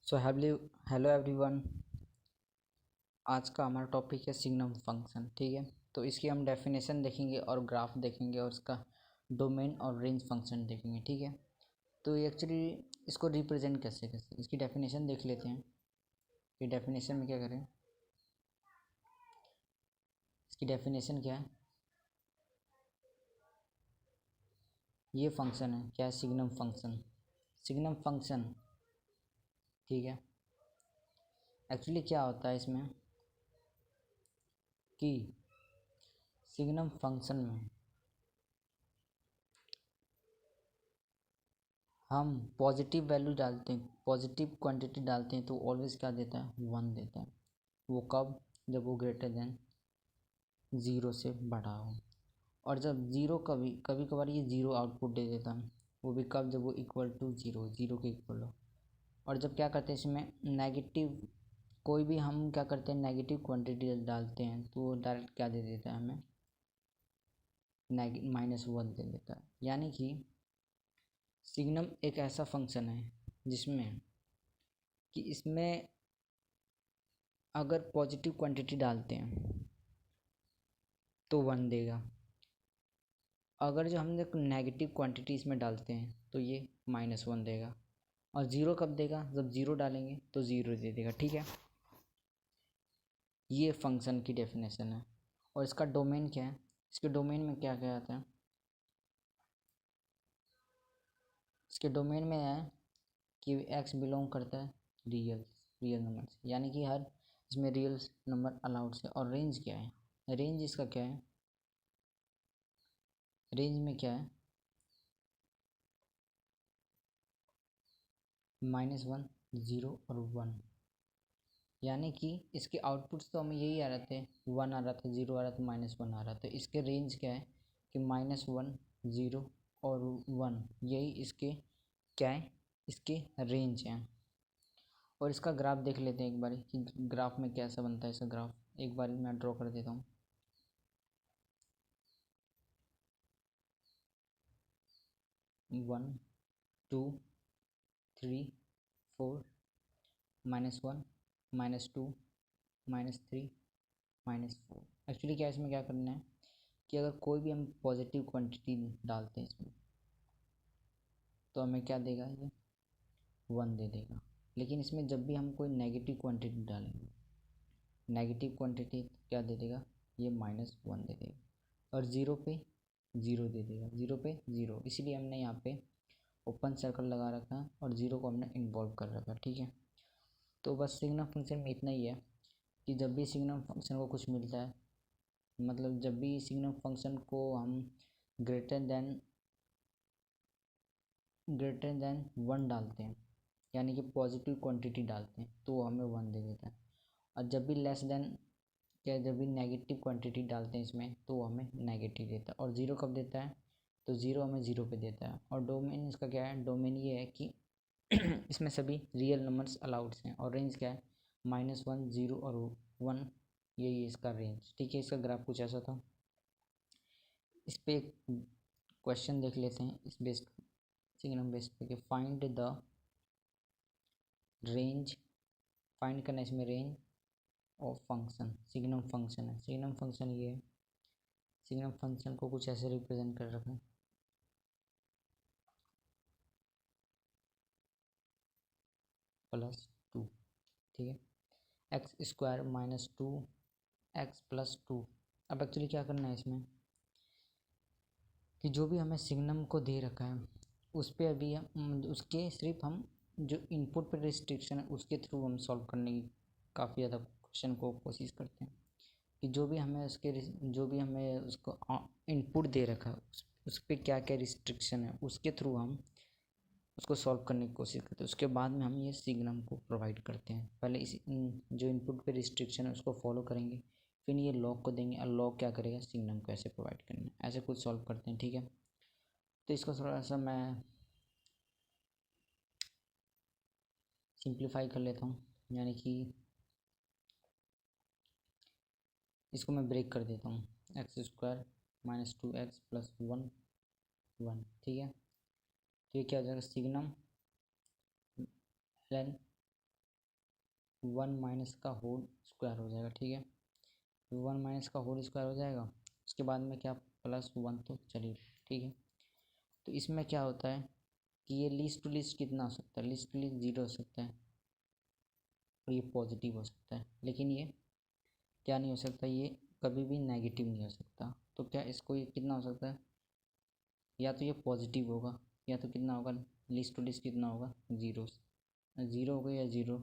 So hello everyone. आज का हमारा टॉपिक है सिग्नम फंक्शन। ठीक है, तो इसकी हम डेफिनेशन देखेंगे और ग्राफ देखेंगे और उसका डोमेन और रेंज फंक्शन देखेंगे। ठीक है, तो एक्चुअली इसको रिप्रेजेंट कैसे कैसे इसकी डेफिनेशन देख लेते हैं कि डेफिनेशन में क्या करें। इसकी डेफिनेशन क्या है, ये फंक्शन है क्या है, सिग्नम फंक्शन। सिग्नम फंक्शन, ठीक है। एक्चुअली क्या होता है इसमें कि सिग्नम फंक्शन में हम पॉजिटिव वैल्यू डालते हैं, पॉजिटिव क्वांटिटी डालते हैं तो ऑलवेज क्या देता है, 1 देता है। वो कब, जब वो ग्रेटर देन 0 से बड़ा हो। और जब ज़ीरो, कभी कभी कभार ये 0 आउटपुट दे देता है, वो भी कब, जब वो इक्वल टू 0, 0 के इक्वल हो। और जब क्या करते हैं इसमें नेगेटिव, कोई भी हम क्या करते हैं नेगेटिव क्वांटिटी डालते हैं तो वो डायरेक्ट क्या दे देता है हमें, -1 दे देता है। यानी कि सिग्नम एक ऐसा फंक्शन है जिसमें कि इसमें अगर पॉजिटिव क्वांटिटी डालते हैं तो 1 देगा। अगर जो हमने नेगेटिव क्वांटिटी इसमें डालते हैं तो ये -1 देगा। और 0 कब देगा, जब 0 डालेंगे तो 0 दे देगा। ठीक है, ये फंक्शन की डेफिनेशन है। और इसका डोमेन क्या है, इसके डोमेन में क्या क्या आता है, इसके डोमेन में है कि x बिलोंग करता है रियल नंबर से, यानी कि हर इसमें रियल नंबर अलाउड से। और रेंज क्या है, रेंज इसका क्या है, रेंज में क्या है, -1, 0 और 1। यानी कि इसके आउटपुट्स तो हमें यही आ रहे थे, 1 आ रहा था, 0 आ रहा था, -1 आ रहा था। इसके रेंज क्या है कि -1, 0 और 1, यही इसके क्या है, इसके रेंज हैं। और इसका ग्राफ देख लेते हैं एक बार कि ग्राफ में कैसा बनता है इसका ग्राफ। एक बार मैं ड्रॉ कर देता हूँ। वन, 2, 3, 4, -1, -2, -3, -4। एक्चुअली क्या इसमें क्या करना है कि अगर कोई भी हम पॉजिटिव क्वांटिटी डालते हैं इसमें तो हमें क्या देगा, ये 1 दे देगा। लेकिन इसमें जब भी हम कोई नेगेटिव क्वांटिटी डालेंगे, नेगेटिव क्वांटिटी क्या दे देगा, ये -1 दे देगा। और 0 पे 0 दे देगा, 0 पे 0। इसलिए हमने यहाँ पे ओपन सर्कल लगा रखा है और 0 को हमने इन्वॉल्व कर रखा है। ठीक है, तो बस सिग्नम फंक्शन में इतना ही है कि जब भी सिग्नम फंक्शन को कुछ मिलता है, मतलब जब भी सिग्नम फंक्शन को हम ग्रेटर देन 1 डालते हैं, यानी कि पॉजिटिव क्वांटिटी डालते हैं तो हमें 1 दे देता है। और जब भी लेस देन, क्या, जब भी नेगेटिव क्वांटिटी डालते हैं इसमें तो हमें नेगेटिव देता है। और 0 कब देता है, तो 0 हमें 0 पे देता है। और डोमेन इसका क्या है, डोमेन ये है कि इसमें सभी रियल नंबर्स अलाउड्स हैं। और रेंज क्या है, -1, 0 और 1, यही इसका रेंज। ठीक है, इसका ग्राफ कुछ ऐसा था। इस पे एक क्वेश्चन देख लेते हैं इस बेस्ड, सिग्नम बेस्ड पे, फाइंड द रेंज, फाइंड करना इसमें range of function. Signum function है, सिग्नम फंक्शन ये है। सिग्नम फंक्शन को कुछ ऐसे रिप्रेजेंट कर रखें, +2। ठीक है, x² -2x+2। अब एक्चुअली क्या करना है इसमें कि जो भी हमें सिग्नम को दे रखा है उस पर अभी हम उसके सिर्फ हम जो इनपुट पर रिस्ट्रिक्शन है उसके थ्रू हम सॉल्व करने की काफ़ी ज़्यादा क्वेश्चन को कोशिश करते हैं कि जो भी हमें उसके, जो भी हमें उसको इनपुट दे रखा है उस पर क्या क्या रिस्ट्रिक्शन है उसके थ्रू हम उसको सॉल्व करने की कोशिश करते हैं। उसके बाद में हम ये सिग्नम को प्रोवाइड करते हैं। पहले इस जो इनपुट पे रिस्ट्रिक्शन है उसको फॉलो करेंगे, फिर ये लॉग को देंगे और लॉग क्या करेगा, सिग्नम को ऐसे प्रोवाइड करना है। ऐसे कुछ सॉल्व करते हैं। ठीक है, तो इसको थोड़ा सा मैं सिंप्लीफाई कर लेता हूँ, यानी कि इसको मैं ब्रेक कर देता हूँ। x² -2x+1, 1। ठीक है, तो ये क्या हो जाएगा, सिग्नम ln 1 माइनस का होल स्क्वायर हो जाएगा, ठीक है। 1 माइनस का होल स्क्वायर हो जाएगा, उसके बाद में क्या +1 तो चलिए ठीक है। तो इसमें क्या होता है कि ये लीस्ट टू लीस्ट कितना हो सकता है, लीस्ट टू लीस्ट 0 हो सकता है और ये पॉजिटिव हो सकता है, लेकिन ये क्या नहीं हो सकता, ये कभी भी नेगेटिव नहीं हो सकता। तो क्या इसको ये कितना हो सकता है, या तो ये पॉजिटिव होगा या तो कितना होगा, लीस्ट टू लीस्ट कितना होगा 0 होगा या 0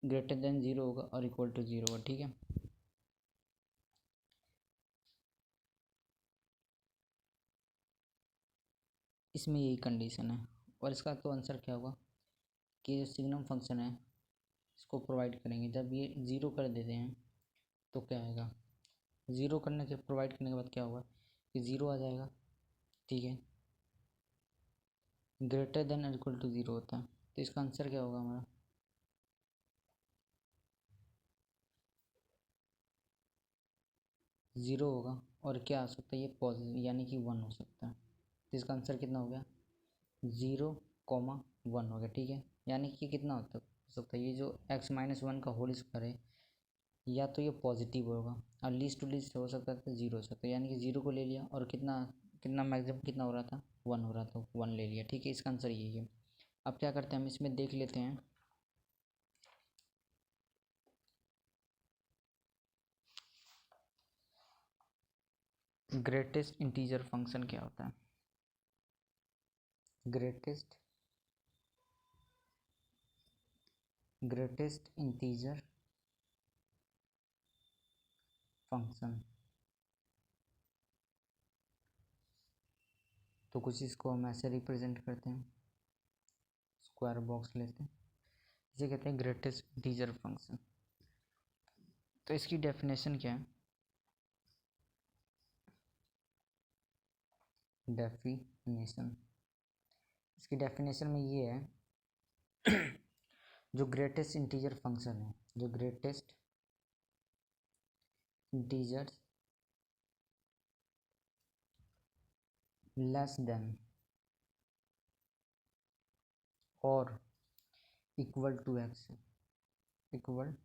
ग्रेटर देन 0 होगा और इक्वल टू 0 होगा, ठीक है। इसमें यही कंडीशन है और इसका तो आंसर क्या होगा कि जो सिग्नम फंक्शन है इसको प्रोवाइड करेंगे, जब ये 0 कर देते हैं तो क्या आएगा, 0 करने के प्रोवाइड करने के बाद क्या होगा कि 0 आ जाएगा, ठीक है। ग्रेटर देन और इक्वल टू 0 होता है, तो इसका आंसर क्या होगा हमारा, 0 होगा और क्या आ सकता है ये पॉजिटिव यानी कि 1 हो सकता है। तो इसका आंसर कितना हो गया 0,1 हो गया, ठीक है। यानी कि कितना हो सकता है ये जो x-1 का होल स्क्वायर है या तो ये पॉजिटिव होगा और लीस्ट टू लीस्ट हो सकता है तो 0 हो सकता है, यानी कि 0 को ले लिया और कितना कितना मैक्सिमम कितना हो रहा था 1 हो रहा था, 1 ले लिया, ठीक है। इसका आंसर यही है। अब क्या करते हैं हम इसमें देख लेते हैं ग्रेटेस्ट इंटीजर फंक्शन क्या होता है। ग्रेटेस्ट इंटीजर फंक्शन, तो कुछ इसको हम ऐसे रिप्रेजेंट करते हैं, स्क्वायर बॉक्स लेते हैं, इसे कहते हैं ग्रेटेस्ट इंटीजर फंक्शन। तो इसकी डेफिनेशन क्या है, डेफिनेशन इसकी डेफिनेशन में ये है जो ग्रेटेस्ट इंटीजर फंक्शन है, जो ग्रेटेस्ट इंटीजर लेस देन और equal to x, equal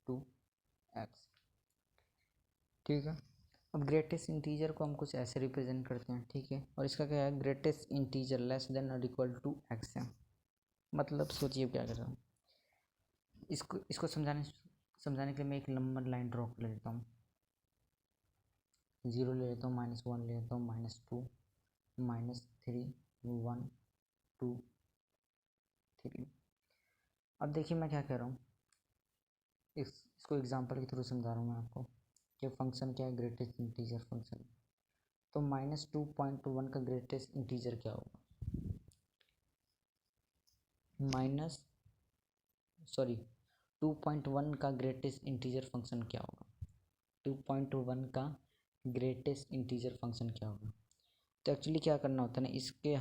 to x, ठीक है। अब ग्रेटेस्ट इंटीजर को हम कुछ ऐसे रिप्रेजेंट करते हैं, ठीक है। और इसका क्या है, ग्रेटेस्ट इंटीजर लेस देन और इक्वल टू एक्स है। मतलब सोचिए क्या कर रहा हूँ, इसको समझाने के लिए मैं एक लंबा लाइन ड्रॉ कर लेता हूँ, 0 ले लेता हूँ, -1 ले लेता हूँ, -2 -3 1 2 3। अब देखिए मैं क्या कह रहा हूँ, इसको एग्जांपल के थ्रू समझा रहा हूँ मैं आपको कि फंक्शन क्या है, ग्रेटेस्ट इंटीजर फंक्शन। तो -2.1 का ग्रेटेस्ट इंटीजर क्या होगा, माइनस 2.1 का ग्रेटेस्ट इंटीजर फंक्शन क्या होगा, 2.1 का ग्रेटेस्ट इंटीजर फंक्शन क्या होगा। तो एक्चुअली क्या करना होता है ना, इसके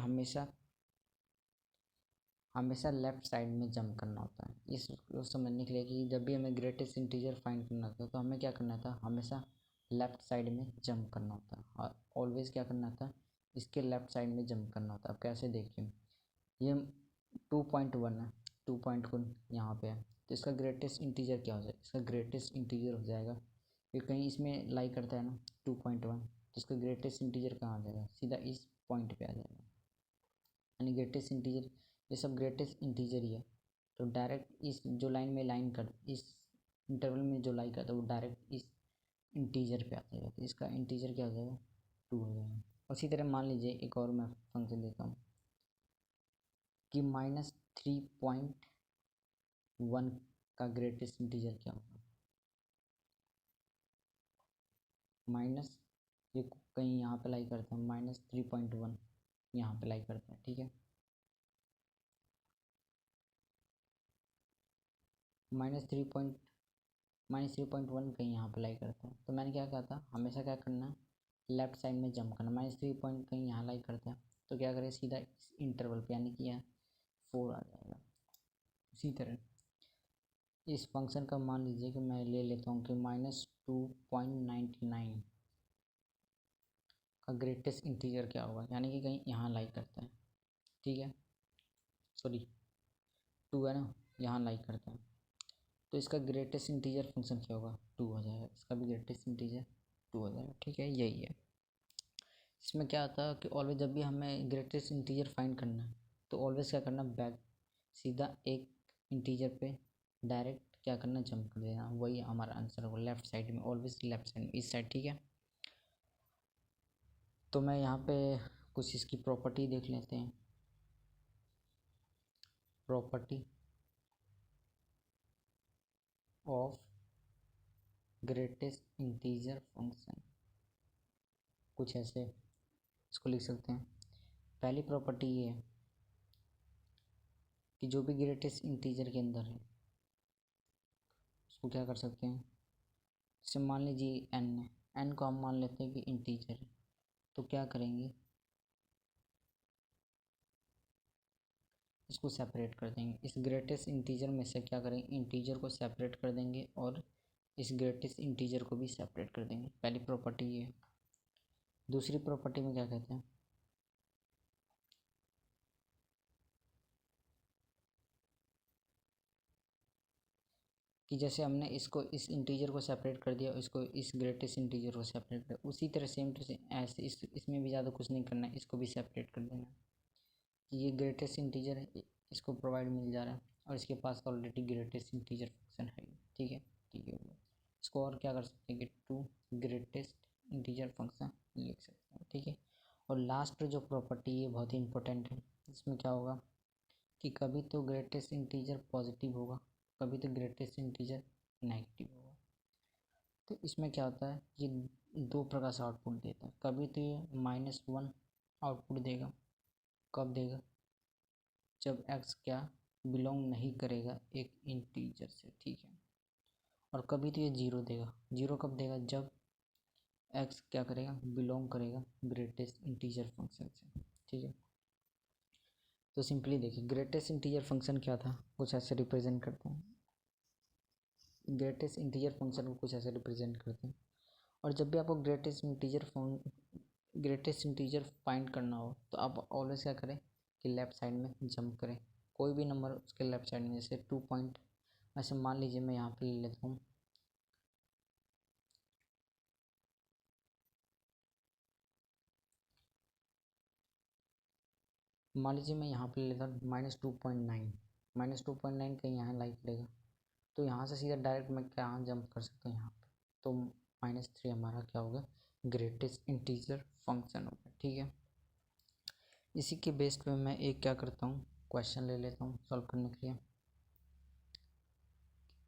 हमेशा लेफ़्ट साइड में जंप करना होता है। इसको समझने के लिए कि जब भी हमें ग्रेटेस्ट इंटीजर फाइंड करना था तो हमें क्या करना था, हमेशा लेफ़्ट साइड में जंप करना होता है और ऑलवेज़ क्या करना था, इसके लेफ़्ट साइड में जंप करना होता है। अब कैसे देखिए, ये 2.1 है, 2.1 यहाँ पे है, तो इसका ग्रेटेस्ट इंटीजर क्या हो जाएगा, इसका ग्रेटेस्ट इंटीजर हो जाएगा ये कहीं इसमें लाई करता है ना 2.1, तो इसका ग्रेटेस्ट इंटीजर कहाँ आ जाएगा, सीधा इस पॉइंट पे आ जाएगा। यानी ग्रेटेस्ट इंटीजर, ये सब ग्रेटेस्ट इंटीजर ही है, तो डायरेक्ट इस जो लाइन में लाइन कर इस इंटरवल में जो लाई करता है वो डायरेक्ट इस इंटीजर पे आ जाएगा, तो इसका इंटीजर क्या हो जाएगा 2 हो जाएगा। उसी तरह मान लीजिए एक और मैं फंक्शन देता हूँ कि -3.1 का ग्रेटेस्ट इंटीजर क्या होगा, माइनस ये कहीं यहाँ पे लाई करता है, -3.1 यहाँ पे लाई करता है, ठीक है। -3.1 कहीं यहाँ पे लाई करता है, तो मैंने क्या कहा था, हमेशा क्या करना है, लेफ्ट साइड में जंप करना। -3 पॉइंट कहीं यहाँ लाई करता है तो क्या करें, सीधा इस इंटरवल पे यानी कि यहाँ 4 आ जाएगा। उसी तरह इस फंक्शन का मान लीजिए कि मैं ले लेता हूँ कि -2.99 का ग्रेटेस्ट इंटीजर क्या होगा, यानी कि कहीं यहाँ लाई करता है, ठीक है। सॉरी 2 है ना, यहाँ लाइक करते हैं, तो इसका ग्रेटेस्ट इंटीजर फंक्शन क्या होगा, 2 हो जाएगा। इसका भी ग्रेटेस्ट इंटीजर 2 हो जाएगा। ठीक है, यही है। इसमें क्या आता है कि ऑलवेज जब भी हमें ग्रेटेस्ट इंटीजर फाइंड करना है तो ऑलवेज क्या करना, बैक सीधा एक इंटीजर पे डायरेक्ट क्या करना, जंप कर देना। वही हमारा आंसर होगा, लेफ्ट साइड में, ऑलवेज लेफ्ट साइड में, इस साइड। ठीक है, तो मैं यहाँ पे कुछ इसकी प्रॉपर्टी देख लेते हैं। Property of greatest integer function, कुछ ऐसे इसको लिख सकते हैं। पहली प्रॉपर्टी ये है कि जो भी ग्रेटेस्ट इंटीजर के अंदर है उसको क्या कर सकते हैं, जैसे मान लीजिए n है, n को हम मान लेते हैं कि इंटीजर है, तो क्या करेंगे, इसको सेपरेट कर देंगे। इस ग्रेटेस्ट इंटीजर में से क्या करेंगे, इंटीजर को सेपरेट कर देंगे और इस ग्रेटेस्ट इंटीजर को भी सेपरेट कर देंगे। पहली प्रॉपर्टी ये है। दूसरी प्रॉपर्टी में क्या कहते हैं कि जैसे हमने इसको इस इंटीजर को सेपरेट कर दिया, इसको इस ग्रेटेस्ट इंटीजर को सेपरेट कर, उसी तरह सेम टू सेम ऐसे इसमें भी ज़्यादा कुछ नहीं करना है, इसको भी सेपरेट कर देना कि ये ग्रेटेस्ट इंटीजर है, इसको प्रोवाइड मिल जा रहा है और इसके पास ऑलरेडी ग्रेटेस्ट इंटीजर फंक्शन है। ठीक है, ठीक है, इसको और क्या कर सकते हैं कि 2 ग्रेटेस्ट इंटीजर फंक्शन लिख सकते हैं। ठीक है, और लास्ट जो प्रॉपर्टी है बहुत ही इंपॉर्टेंट है। इसमें क्या होगा कि कभी तो ग्रेटेस्ट इंटीजर पॉजिटिव होगा, कभी तो ग्रेटेस्ट इंटीजर नेगेटिव होगा। तो इसमें क्या होता है, ये दो प्रकार से आउटपुट देता है। कभी तो ये -1 आउटपुट देगा, कब देगा, जब x क्या बिलोंग नहीं करेगा एक इंटीजर से। ठीक है, और कभी तो ये 0 देगा। 0 कब देगा, जब x क्या करेगा, बिलोंग करेगा ग्रेटेस्ट इंटीजर फंक्शन से। ठीक है, तो सिंपली देखिए ग्रेटेस्ट इंटीजर फंक्शन क्या था, कुछ ऐसे रिप्रेजेंट करते हैं। ग्रेटेस्ट इंटीजर फंक्शन को कुछ ऐसे रिप्रेजेंट करते हैं। और जब भी आपको ग्रेटेस्ट इंटीजर फाइंड करना हो तो आप ऑलवेज क्या करें कि लेफ़्ट साइड में जंप करें, कोई भी नंबर उसके लेफ़्ट साइड में। जैसे 2 पॉइंट, ऐसे मान लीजिए मैं यहाँ पे ले लेता हूँ, मान लीजिए मैं यहाँ पे ले लेता हूँ -2.9। -2.9 कहीं यहाँ लाइक करेगा, तो यहाँ से सीधा डायरेक्ट मैं क्या जंप कर सकता हूँ यहाँ पे, तो -3 हमारा क्या होगा, ग्रेटेस्ट इंटीजर फंक्शन होगा। ठीक है, इसी के बेस पे मैं एक क्या करता हूँ, क्वेश्चन ले लेता हूँ सॉल्व करने के लिए।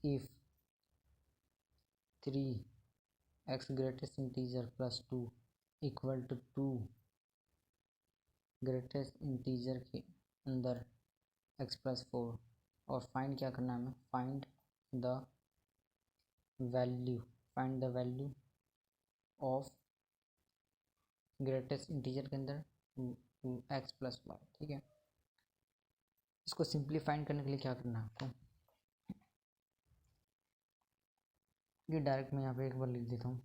If 3x greatest integer + 2 equal to 2 greatest integer के अंदर x + 4, और फाइंड क्या करना है हमें, find the value of greatest integer के अंदर x + y। ठीक है, इसको सिंप्लीफाइंड करने के लिए क्या करना है आपको, ये डायरेक्ट मैं यहाँ पे एक बार लिख देता हूँ,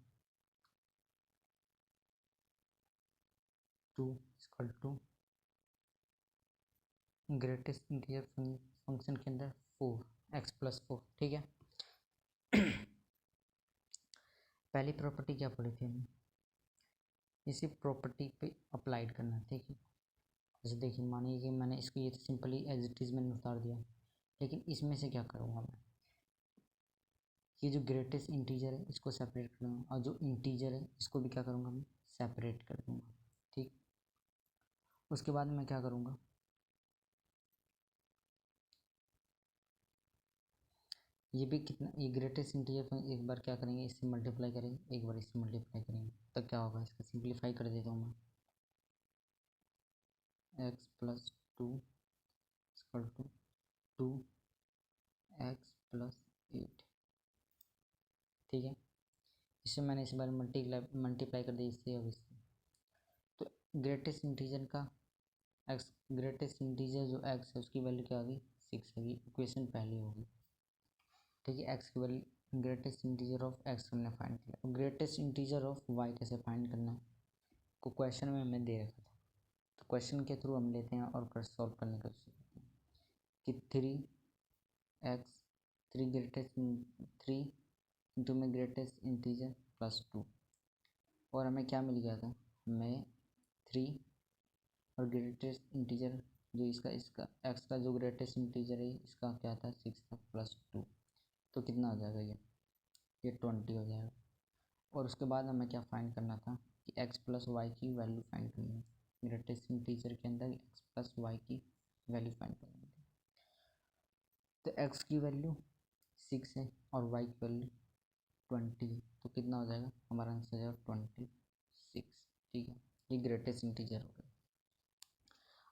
2 = ग्रेटेस्ट इंटीजर फंक्शन के अंदर 4x + 4। ठीक है, पहली प्रॉपर्टी क्या पढ़ी थी हमने, इसी प्रॉपर्टी पे अप्लाइड करना है। ठीक है, जैसे देखिए मानिए कि मैंने इसको ये तो सिंपली एज इट इज़ मैंने उतार दिया, लेकिन इसमें से क्या करूँगा मैं, ये जो ग्रेटेस्ट इंटीजर है इसको सेपरेट कर दूँगा और जो इंटीजर है इसको भी क्या करूँगा मैं, सेपरेट कर दूँगा। ठीक, उसके बाद मैं क्या करूँगा, ये भी कितना, ये ग्रेटेस्ट इंटीजर एक बार क्या करेंगे, इससे मल्टीप्लाई करेंगे, एक बार इससे मल्टीप्लाई करेंगे, तब क्या होगा, इसका सिंप्लीफाई कर देता हूँ मैं, x + 2 = 2x + 8। ठीक है, इससे मैंने इस बार मल्टीप्लाई कर दिया इससे और इससे, तो ग्रेटेस्ट इंटीजर का ग्रेटेस्ट इंटीजर जो x है उसकी वैल्यू क्या होगी, 6 होगी। इक्वेशन पहली होगी। ठीक है, x की value, greatest integer of x हमने फाइंड किया। ग्रेटेस्ट इंटीजर ऑफ y कैसे फाइंड करना है, को क्वेश्चन में हमें दे रखा था, तो क्वेश्चन के थ्रू हम लेते हैं और सॉल्व करने की कोशिश करते हैं कि एक्स 3 इंटू में ग्रेटेस्ट इंटीजर प्लस 2, और हमें क्या मिल गया था, हमें 3 और ग्रेटेस्ट इंटीजर जो इसका एक्स का जो ग्रेटेस्ट इंटीजर है इसका क्या था 6 था प्लस 2, तो कितना हो जाएगा ये 20 हो जाएगा। और उसके बाद हमें क्या फाइंड करना था कि x प्लस वाई की वैल्यू फाइंड करनी है, ग्रेटेस्ट इंटीजर के अंदर x प्लस वाई की वैल्यू फाइंड करनी थी। तो x की वैल्यू 6 है और y की वैल्यू 20 है, तो कितना हो जाएगा, हमारा आंसर हो जाएगा 26। ठीक है, ये ग्रेटेस्ट इंटीजर हो गया।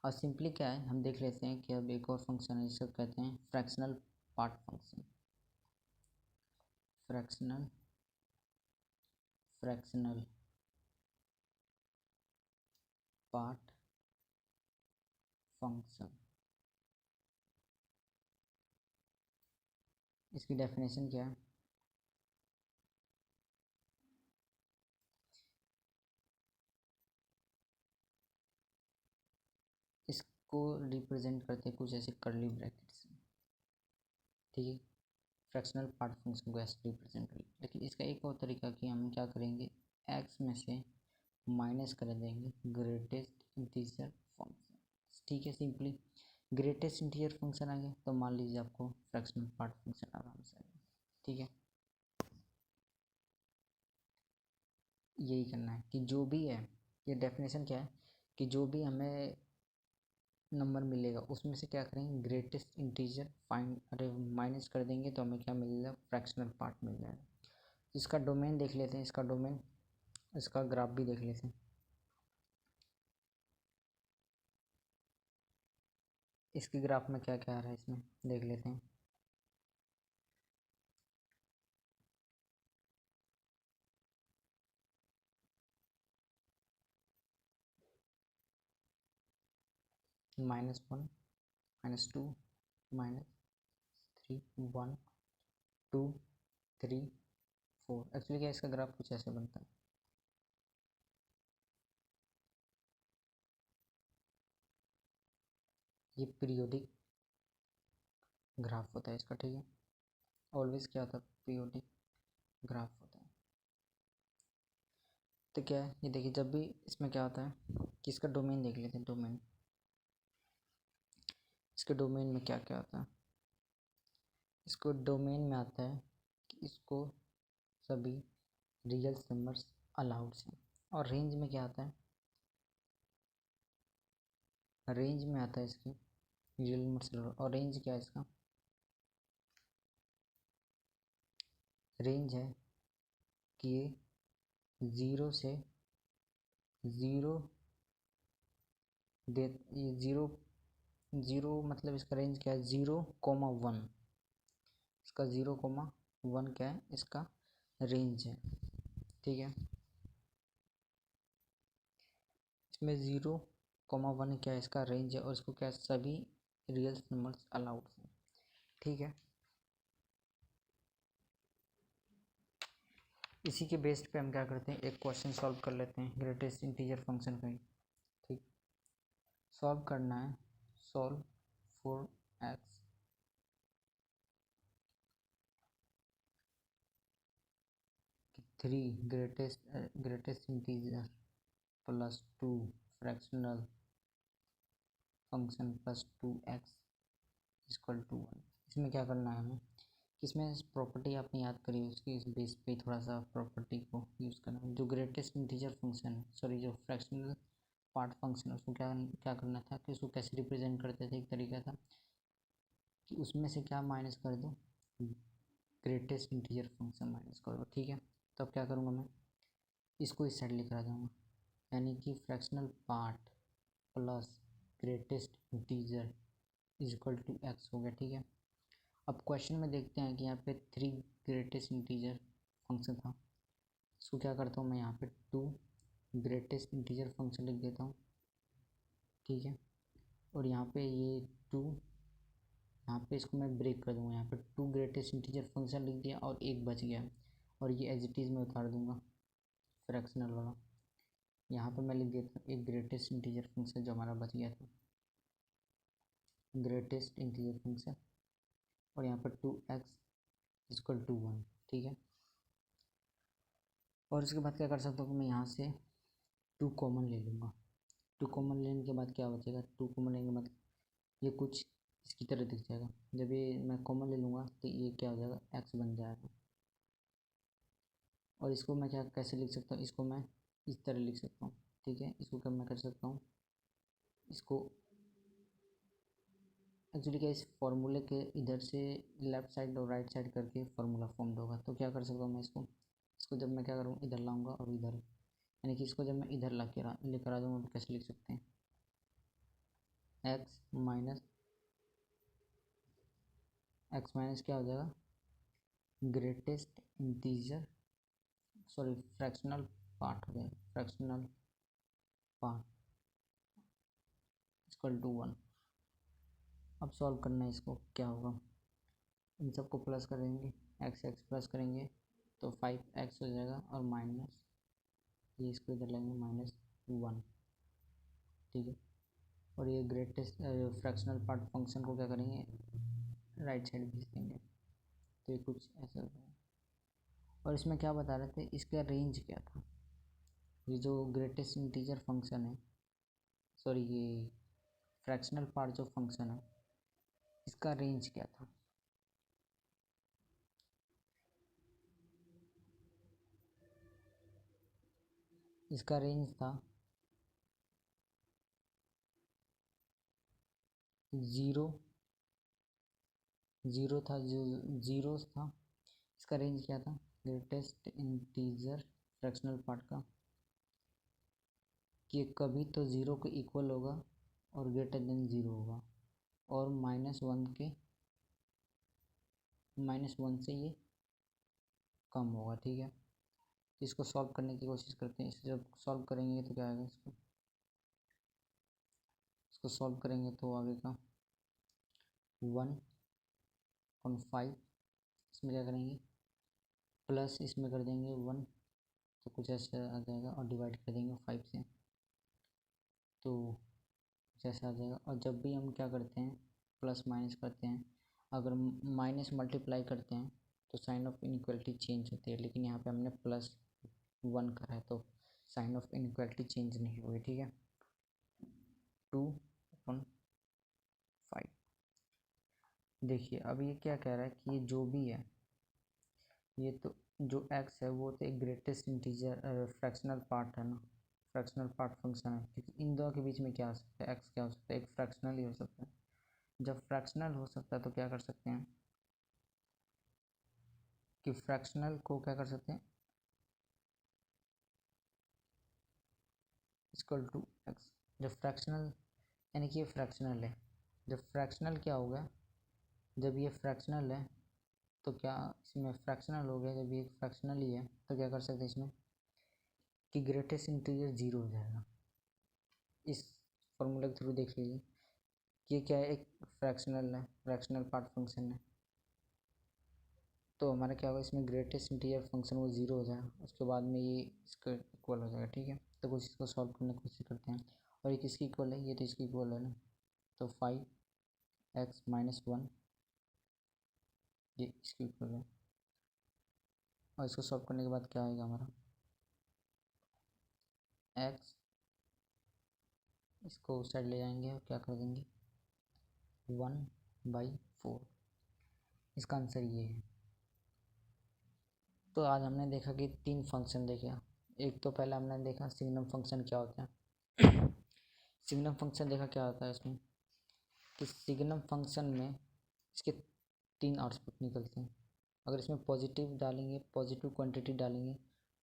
और सिंपली क्या है हम देख लेते हैं कि अब एक और फंक्शन है जिसे कहते हैं fractional part function. Fractional part function, इसकी डेफिनेशन क्या है, इसको रिप्रेजेंट करते हैं कुछ ऐसे कर्ली ब्रैकेट्स। ठीक है, फ्रैक्शनल पार्ट फंक्शन को ऐसे रिप्रेजेंट करें, लेकिन इसका एक और तरीका कि हम क्या करेंगे, एक्स में से माइनस कर देंगे ग्रेटेस्ट इंटीजर फंक्शन। ठीक है, सिंपली ग्रेटेस्ट इंटीजर फंक्शन आ गया तो मान लीजिए आपको फ्रैक्शनल पार्ट फंक्शन आराम से आ गया। ठीक है, यही करना है कि जो भी है, ये डेफिनेशन क्या है कि जो भी हमें नंबर मिलेगा उसमें से क्या करेंगे, ग्रेटेस्ट इंटीजर फाइंड अरे माइनस कर देंगे तो हमें क्या मिलेगा, फ्रैक्शनल पार्ट मिल जाएगा। इसका डोमेन देख लेते हैं, इसका डोमेन, इसका ग्राफ भी देख लेते हैं। इसके ग्राफ में क्या क्या आ रहा है इसमें देख लेते हैं। -1 -2 -3 1 2 3 4। एक्चुअली क्या इसका ग्राफ कुछ ऐसे बनता है, ये पीरियोडिक ग्राफ होता है इसका। ठीक है, ऑलवेज क्या होता है, पीरियोडिक ग्राफ होता है। तो क्या है ये देखिए, जब भी इसमें क्या होता है कि इसका डोमेन देख लेते हैं, डोमेन, इसके डोमेन में क्या क्या आता है, इसको डोमेन में आता है कि इसको सभी रियल नंबर्स अलाउड हैं। और रेंज में क्या आता है, रेंज में आता है इसकी रियल नंबर्स अलाउड। और रेंज क्या है इसका, रेंज है कि ये 0 से 0 दे, ये 0 मतलब इसका रेंज क्या है, 0,1, इसका 0,1 क्या है, इसका रेंज है। ठीक है, इसमें 0,1 क्या है, इसका रेंज है, और इसको क्या सभी रियल नंबर्स अलाउड हैं। ठीक है, इसी के बेस्ड पे हम क्या करते हैं, एक क्वेश्चन सॉल्व कर लेते हैं ग्रेटेस्ट इंटीजर फंक्शन का ही। ठीक, सॉल्व करना है, solve for x three greatest integer plus 2 fractional function plus 2x equal to 1। इसमें क्या करना है हमें, इसमें प्रॉपर्टी आपने याद करी उसकी, इस बेस पे थोड़ा सा प्रॉपर्टी को यूज़ करना है। जो ग्रेटेस्ट इंटीजर फंक्शन है, सॉरी जो फ्रैक्शनल पार्ट फंक्शन है, उसको क्या क्या करना था कि उसको कैसे रिप्रेजेंट करते थे, एक तरीका था कि उसमें से क्या माइनस कर दो, ग्रेटेस्ट इंटीजर फंक्शन माइनस कर दो। ठीक है, तो अब क्या करूँगा मैं, इसको इस साइड लेकर आ जाऊँगा, यानी कि fractional part plus greatest integer is equal to x हो गया। ठीक है, अब क्वेश्चन में देखते हैं कि यहाँ पे 3 ग्रेटेस्ट इंटीजर फंक्शन था, इसको क्या करता हूँ मैं, यहाँ पे 2 ग्रेटेस्ट इंटीजर फंक्शन लिख देता हूँ। ठीक है, और यहाँ पे ये 2, यहाँ पे इसको मैं ब्रेक कर दूँगा, यहाँ पे 2 ग्रेटेस्ट इंटीजर फंक्शन लिख दिया और एक बच गया, और ये एज इट इज़ में उतार दूँगा फ्रैक्शनल वाला। यहाँ पे मैं लिख देता हूँ एक ग्रेटेस्ट इंटीजर फंक्शन जो हमारा बच गया था, ग्रेटेस्ट इंटीजर फंक्शन और यहाँ पर 2x=1, ठीक है। और उसके बाद क्या कर सकता हूँ कि मैं यहाँ से 2 कॉमन ले लूँगा। 2 कॉमन लेने के बाद क्या बचेगा, 2 कॉमन लेने के बाद ये कुछ इसकी तरह दिख जाएगा। जब ये मैं कॉमन ले लूँगा तो ये क्या हो जाएगा, x बन जाएगा। और इसको मैं क्या कैसे लिख सकता हूँ, इसको मैं इस तरह लिख सकता हूँ, ठीक है। इसको क्या मैं कर सकता हूँ, इसको एक्चुअली क्या इस फॉर्मूले के इधर से लेफ़्ट साइड और राइट साइड करके फार्मूला फॉर्म होगा। तो क्या कर सकता हूँ मैं इसको जब मैं क्या करूँ, इधर लाऊंगा और इधर, यानी कि इसको जब मैं इधर लेकर आ जाऊँगा तो कैसे लिख सकते हैं, एक्स माइनस क्या हो जाएगा, greatest integer sorry fractional part हो जाएगा, फ्रैक्शनल पार्ट =1। अब सॉल्व करना है इसको, क्या होगा, इन सबको प्लस करेंगे, एक्स प्लस करेंगे तो 5x हो जाएगा और माइनस ये इसको इधर लेंगे -1, ठीक है। और ये ग्रेटेस्ट फ्रैक्शनल पार्ट फंक्शन को क्या करेंगे, राइट साइड भेज देंगे। तो ये कुछ ऐसा हो जाएगा। और इसमें क्या बता रहे थे, इसका रेंज क्या था, ये जो ग्रेटेस्ट इंटीजर फंक्शन है, सॉरी ये फ्रैक्शनल पार्ट जो फंक्शन है, इसका रेंज क्या था। इसका रेंज था 0 था, जो 0 था। इसका रेंज क्या था, ग्रेटेस्ट इंटीजर फ्रैक्शनल पार्ट का, कि कभी तो 0 के इक्वल होगा और ग्रेटर देन 0 होगा, और -1 से ये कम होगा, ठीक है। तो इसको सॉल्व करने की कोशिश करते हैं। इसे जब सॉल्व करेंगे तो क्या आएगा, इसको सॉल्व करेंगे तो आगे का 1/5, इसमें क्या करेंगे, प्लस इसमें कर देंगे 1, तो कुछ ऐसा आ जाएगा, और डिवाइड कर देंगे 5 से, तो कुछ ऐसा आ जाएगा। और जब भी हम क्या करते हैं, प्लस माइनस करते हैं, अगर माइनस मल्टीप्लाई करते हैं तो साइन ऑफ इनइक्वालिटी चेंज होती है, लेकिन यहाँ पे हमने +1 करा है तो साइन ऑफ इनइक्वालिटी चेंज नहीं हुई, ठीक है। 2/5। देखिए अब ये क्या कह रहा है कि ये जो भी है, ये तो जो x है वो तो एक ग्रेटेस्ट इंटीजर फ्रैक्शनल पार्ट है ना, फ्रैक्शनल पार्ट फंक्शन है, क्योंकि इन दोनों के बीच में क्या हो सकता है, x क्या हो सकता है, एक फ्रैक्शनल ही हो सकता है। जब फ्रैक्शनल हो सकता है तो क्या कर सकते हैं कि फ्रैक्शनल को क्या कर सकते हैं, =x। जब फ्रैक्शनल, यानी कि ये फ्रैक्शनल है, जब फ्रैक्शनल क्या होगा, जब ये फ्रैक्शनल है तो क्या इसमें फ्रैक्शनल हो गया, जब ये फ्रैक्शनल ही है तो क्या कर सकते हैं इसमें कि ग्रेटेस्ट इंटीजर 0 हो जाएगा। इस फॉर्मूले के थ्रू देख लीजिए, ये क्या है, एक फ्रैक्शनल है, फ्रैक्शनल पार्ट फंक्शन है, तो हमारा क्या होगा, इसमें ग्रेटेस्ट इंटीजर फंक्शन वो 0 हो जाएगा, उसके बाद में ये इसका इक्वल हो जाएगा, ठीक है। तो कुछ इसको सॉल्व करने की कोशिश करते हैं। और ये किसकी इक्वल है, ये तो इसकी इक्वल है ना, तो 5x-1 ये इसकी इक्वल है। और इसको सॉल्व करने के बाद क्या आएगा हमारा, x, इसको उस साइड ले जाएंगे और क्या कर देंगे 1/4। इसका आंसर ये है। तो आज हमने देखा कि 3 फंक्शन देखे। एक तो पहले हमने देखा सिग्नम फंक्शन क्या होता है। सिग्नम फंक्शन देखा क्या होता है इसमें, कि सिग्नम फंक्शन में इसके 3 आउटपुट निकलते हैं। अगर इसमें पॉजिटिव डालेंगे, पॉजिटिव क्वांटिटी डालेंगे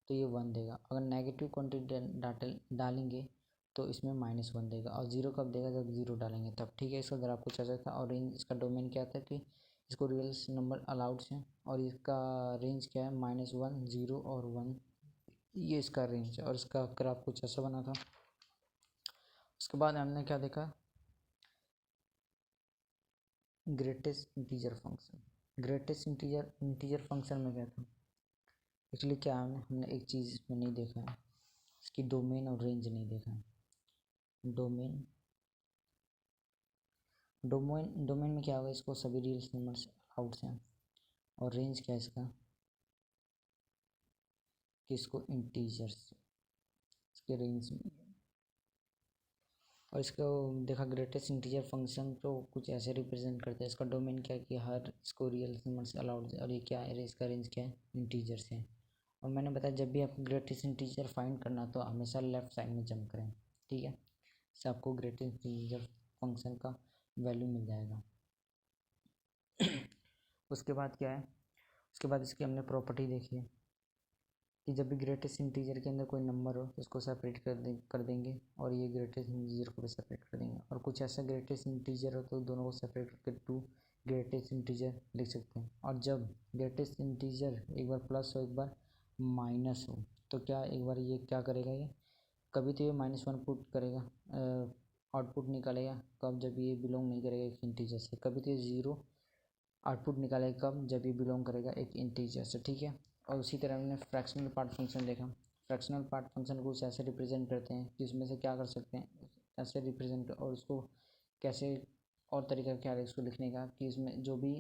तो ये 1 देगा, अगर नेगेटिव क्वांटिटी डालेंगे तो इसमें -1 देगा, और 0 कब देगा, जब 0 डालेंगे तब, ठीक है। इसका ज़रा आपको चर्चा था। और रेंज, इसका डोमेन क्या था कि इसको रियल नंबर अलाउड्स हैं, और इसका रेंज क्या है, -1, 0 और 1, ये इसका रेंज है। और इसका ग्राफ कुछ ऐसा बना था। उसके बाद हमने क्या देखा, greatest integer function. Greatest integer function में क्या था, एक्चुअली क्या है, हमने एक चीज़ इसमें नहीं देखा है, इसकी डोमेन और रेंज नहीं देखा है। डोमेन में क्या होगा, इसको सभी रियल नंबर से आउट्स हैं, और रेंज क्या है इसका कि इसको इंटीजर्स इसके रेंज में, और इसको देखा ग्रेटेस्ट इंटीजर फंक्शन तो कुछ ऐसे रिप्रेजेंट करते हैं। इसका डोमेन क्या है कि हर इसको रियल नंबर्स अलाउड है, और ये क्या है इसका रेंज क्या है इंटीजर्स है। और मैंने बताया जब भी आपको ग्रेटेस्ट इंटीजर फाइंड करना तो हमेशा लेफ़्ट साइड में जंप करें, ठीक है, इससे आपको ग्रेटेस्ट इंटीजर फंक्शन का वैल्यू मिल जाएगा। उसके बाद क्या है, उसके बाद इसकी हमने प्रॉपर्टी देखी है कि जब भी ग्रेटेस्ट इंटीजर के अंदर कोई नंबर हो तो उसको सेपरेट कर देंगे, और ये ग्रेटेस्ट इंटीजर को भी सेपरेट कर देंगे। और कुछ ऐसा ग्रेटेस्ट इंटीजर हो तो दोनों को सेपरेट करके टू ग्रेटेस्ट इंटीजर लिख सकते हैं। और जब ग्रेटेस्ट इंटीजर एक बार प्लस हो एक बार माइनस हो तो क्या एक बार ये क्या करेगा, ये कभी तो ये -1 पुट करेगा, आउटपुट निकालेगा कब, जब ये बिलोंग नहीं करेगा एक इंटीजर से। कभी तो ये 0 आउटपुट निकालेगा कब, जब ये बिलोंग करेगा एक इंटीजर से, ठीक है। और उसी तरह हमने फ्रैक्शनल पार्ट फंक्शन देखा। फ्रैक्शनल पार्ट फंक्शन को ऐसे रिप्रेजेंट करते हैं कि उसमें से क्या कर सकते हैं, ऐसे रिप्रेजेंट, और उसको कैसे और तरीका क्या है इसको लिखने का कि इसमें जो भी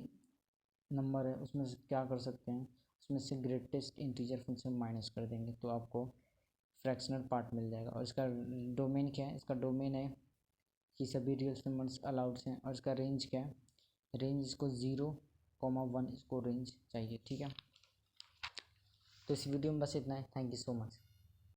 नंबर है उसमें से क्या कर सकते हैं, उसमें से ग्रेटेस्ट इंटीजर फंक्शन माइनस कर देंगे तो आपको फ्रैक्शनल पार्ट मिल जाएगा। और इसका डोमेन क्या है, इसका डोमेन है कि सभी रियल नंबर्स अलाउड हैं। और इसका रेंज क्या है, रेंज इसको 0,1 इसको रेंज चाहिए, ठीक है। तो इस वीडियो में बस इतना है। Thank you so much.